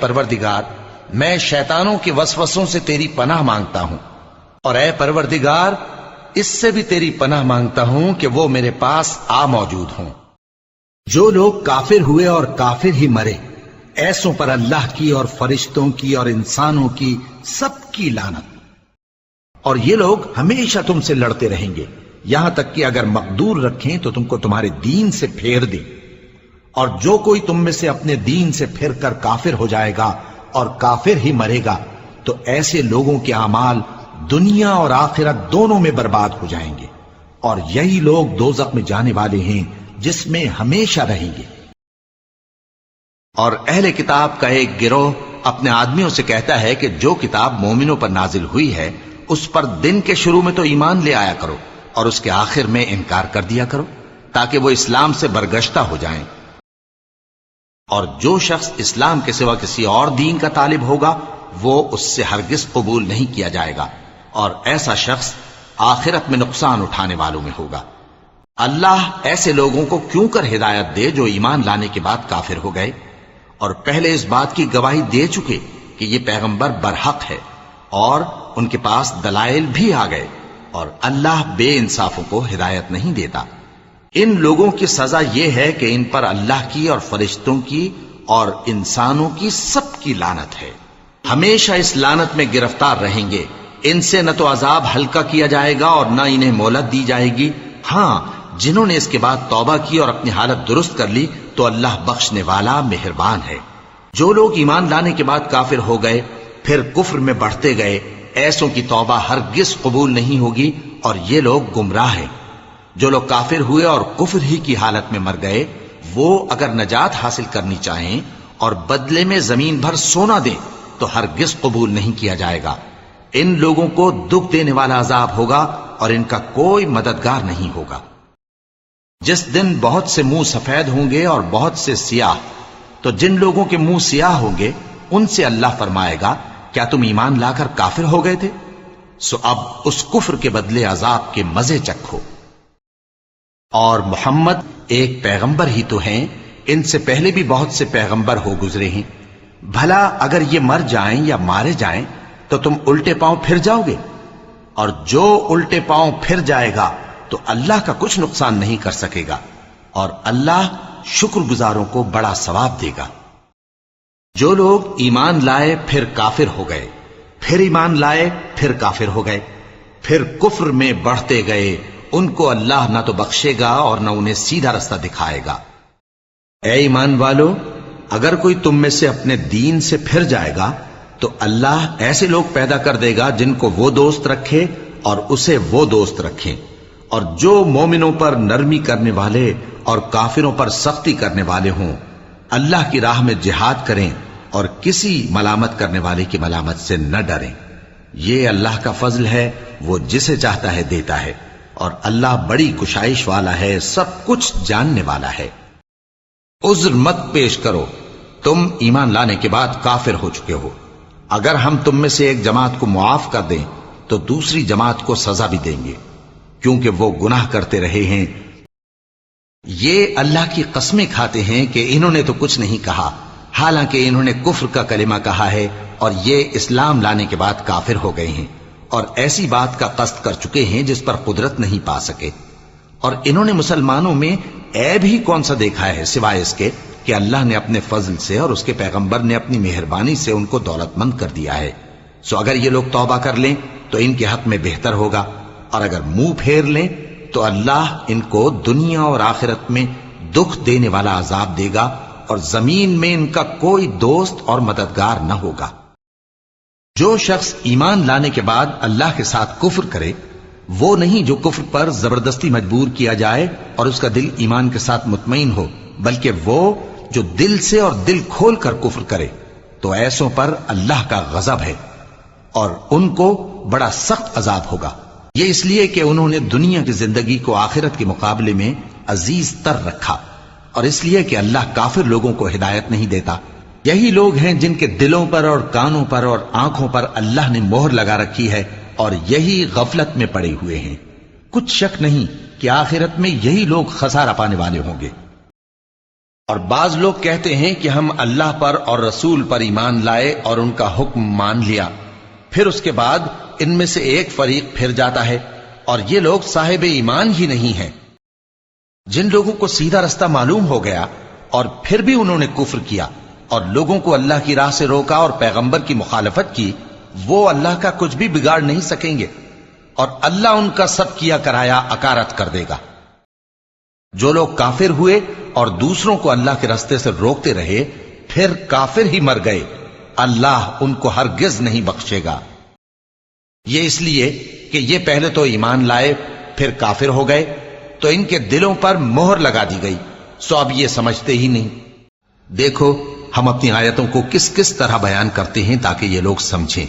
پروردگار میں شیطانوں کے وسوسوں سے تیری پناہ مانگتا ہوں، اور اے پروردگار اس سے بھی تیری پناہ مانگتا ہوں کہ وہ میرے پاس آ موجود ہوں۔ جو لوگ کافر ہوئے اور کافر ہی مرے، ایسوں پر اللہ کی اور فرشتوں کی اور انسانوں کی سب کی لعنت، اور یہ لوگ ہمیشہ تم سے لڑتے رہیں گے، یہاں تک کہ اگر مقدور رکھیں تو تم کو تمہارے دین سے پھیر دیں۔ اور جو کوئی تم میں سے اپنے دین سے پھر کر کافر ہو جائے گا اور کافر ہی مرے گا تو ایسے لوگوں کے اعمال دنیا اور آخرت دونوں میں برباد ہو جائیں گے، اور یہی لوگ دوزخ میں جانے والے ہیں جس میں ہمیشہ رہیں گے۔ اور اہل کتاب کا ایک گروہ اپنے آدمیوں سے کہتا ہے کہ جو کتاب مومنوں پر نازل ہوئی ہے اس پر دن کے شروع میں تو ایمان لے آیا کرو اور اس کے آخر میں انکار کر دیا کرو تاکہ وہ اسلام سے برگشتہ ہو جائیں۔ اور جو شخص اسلام کے سوا کسی اور دین کا طالب ہوگا وہ اس سے ہرگز قبول نہیں کیا جائے گا، اور ایسا شخص آخرت میں نقصان اٹھانے والوں میں ہوگا۔ اللہ ایسے لوگوں کو کیوں کر ہدایت دے جو ایمان لانے کے بعد کافر ہو گئے اور پہلے اس بات کی گواہی دے چکے کہ یہ پیغمبر برحق ہے اور ان کے پاس دلائل بھی آ گئے، اور اللہ بے انصافوں کو ہدایت نہیں دیتا۔ ان لوگوں کی سزا یہ ہے کہ ان پر اللہ کی اور فرشتوں کی اور انسانوں کی سب کی لعنت ہے، ہمیشہ اس لعنت میں گرفتار رہیں گے۔ ان سے نہ تو عذاب ہلکا کیا جائے گا اور نہ انہیں مہلت دی جائے گی۔ ہاں، جنہوں نے اس کے بعد توبہ کی اور اپنی حالت درست کر لی تو اللہ بخشنے والا مہربان ہے۔ جو لوگ ایمان لانے کے بعد کافر ہو گئے پھر کفر میں بڑھتے گئے، ایسوں کی توبہ ہرگز قبول نہیں ہوگی، اور یہ لوگ گمراہ ہیں۔ جو لوگ کافر ہوئے اور کفر ہی کی حالت میں مر گئے، وہ اگر نجات حاصل کرنی چاہیں اور بدلے میں زمین بھر سونا دیں تو ہرگز قبول نہیں کیا جائے گا۔ ان لوگوں کو دکھ دینے والا عذاب ہوگا اور ان کا کوئی مددگار نہیں ہوگا۔ جس دن بہت سے منہ سفید ہوں گے اور بہت سے سیاہ، تو جن لوگوں کے منہ سیاہ ہوں گے ان سے اللہ فرمائے گا کیا تم ایمان لا کر کافر ہو گئے تھے؟ سو اب اس کفر کے بدلے عذاب کے مزے چکھو۔ اور محمد ایک پیغمبر ہی تو ہیں، ان سے پہلے بھی بہت سے پیغمبر ہو گزرے ہیں۔ بھلا اگر یہ مر جائیں یا مارے جائیں تو تم الٹے پاؤں پھر جاؤ گے؟ اور جو الٹے پاؤں پھر جائے گا تو اللہ کا کچھ نقصان نہیں کر سکے گا، اور اللہ شکر گزاروں کو بڑا ثواب دے گا۔ جو لوگ ایمان لائے پھر کافر ہو گئے، پھر ایمان لائے پھر کافر ہو گئے، پھر کفر میں بڑھتے گئے، ان کو اللہ نہ تو بخشے گا اور نہ انہیں سیدھا رستہ دکھائے گا۔ اے ایمان والو، اگر کوئی تم میں سے اپنے دین سے پھر جائے گا تو اللہ ایسے لوگ پیدا کر دے گا جن کو وہ دوست رکھے اور اسے وہ دوست رکھیں، اور جو مومنوں پر نرمی کرنے والے اور کافروں پر سختی کرنے والے ہوں، اللہ کی راہ میں جہاد کریں اور کسی ملامت کرنے والے کی ملامت سے نہ ڈریں۔ یہ اللہ کا فضل ہے، وہ جسے چاہتا ہے دیتا ہے، اور اللہ بڑی کشائش والا ہے، سب کچھ جاننے والا ہے۔ عذر مت پیش کرو، تم ایمان لانے کے بعد کافر ہو چکے ہو۔ اگر ہم تم میں سے ایک جماعت کو معاف کر دیں تو دوسری جماعت کو سزا بھی دیں گے، کیونکہ وہ گناہ کرتے رہے ہیں۔ یہ اللہ کی قسمیں کھاتے ہیں کہ انہوں نے تو کچھ نہیں کہا، حالانکہ انہوں نے کفر کا کلمہ کہا ہے اور یہ اسلام لانے کے بعد کافر ہو گئے ہیں، اور ایسی بات کا قصد کر چکے ہیں جس پر قدرت نہیں پا سکے۔ اور انہوں نے مسلمانوں میں عیب ہی کون سا دیکھا ہے سوائے اس کے کہ اللہ نے اپنے فضل سے اور اس کے پیغمبر نے اپنی مہربانی سے ان کو دولت مند کر دیا ہے۔ سو اگر یہ لوگ توبہ کر لیں تو ان کے حق میں بہتر ہوگا، اور اگر منہ پھیر لیں تو اللہ ان کو دنیا اور آخرت میں دکھ دینے والا عذاب دے گا، اور زمین میں ان کا کوئی دوست اور مددگار نہ ہوگا۔ جو شخص ایمان لانے کے بعد اللہ کے ساتھ کفر کرے، وہ نہیں جو کفر پر زبردستی مجبور کیا جائے اور اس کا دل ایمان کے ساتھ مطمئن ہو، بلکہ وہ جو دل سے اور دل کھول کر کفر کرے، تو ایسوں پر اللہ کا غضب ہے اور ان کو بڑا سخت عذاب ہوگا۔ یہ اس لیے کہ انہوں نے دنیا کی زندگی کو آخرت کے مقابلے میں عزیز تر رکھا، اور اس لیے کہ اللہ کافر لوگوں کو ہدایت نہیں دیتا۔ یہی لوگ ہیں جن کے دلوں پر اور کانوں پر اور آنکھوں پر اللہ نے مہر لگا رکھی ہے، اور یہی غفلت میں پڑے ہوئے ہیں۔ کچھ شک نہیں کہ آخرت میں یہی لوگ خسارہ پانے والے ہوں گے۔ اور بعض لوگ کہتے ہیں کہ ہم اللہ پر اور رسول پر ایمان لائے اور ان کا حکم مان لیا، پھر اس کے بعد ان میں سے ایک فریق پھر جاتا ہے، اور یہ لوگ صاحب ایمان ہی نہیں ہیں۔ جن لوگوں کو سیدھا رستہ معلوم ہو گیا اور پھر بھی انہوں نے کفر کیا اور لوگوں کو اللہ کی راہ سے روکا اور پیغمبر کی مخالفت کی، وہ اللہ کا کچھ بھی بگاڑ نہیں سکیں گے، اور اللہ ان کا سب کیا کرایا اکارت کر دے گا۔ جو لوگ کافر ہوئے اور دوسروں کو اللہ کے راستے سے روکتے رہے پھر کافر ہی مر گئے، اللہ ان کو ہرگز نہیں بخشے گا۔ یہ اس لیے کہ یہ پہلے تو ایمان لائے پھر کافر ہو گئے، تو ان کے دلوں پر مہر لگا دی گئی، سو اب یہ سمجھتے ہی نہیں۔ دیکھو ہم اپنی آیتوں کو کس کس طرح بیان کرتے ہیں تاکہ یہ لوگ سمجھیں۔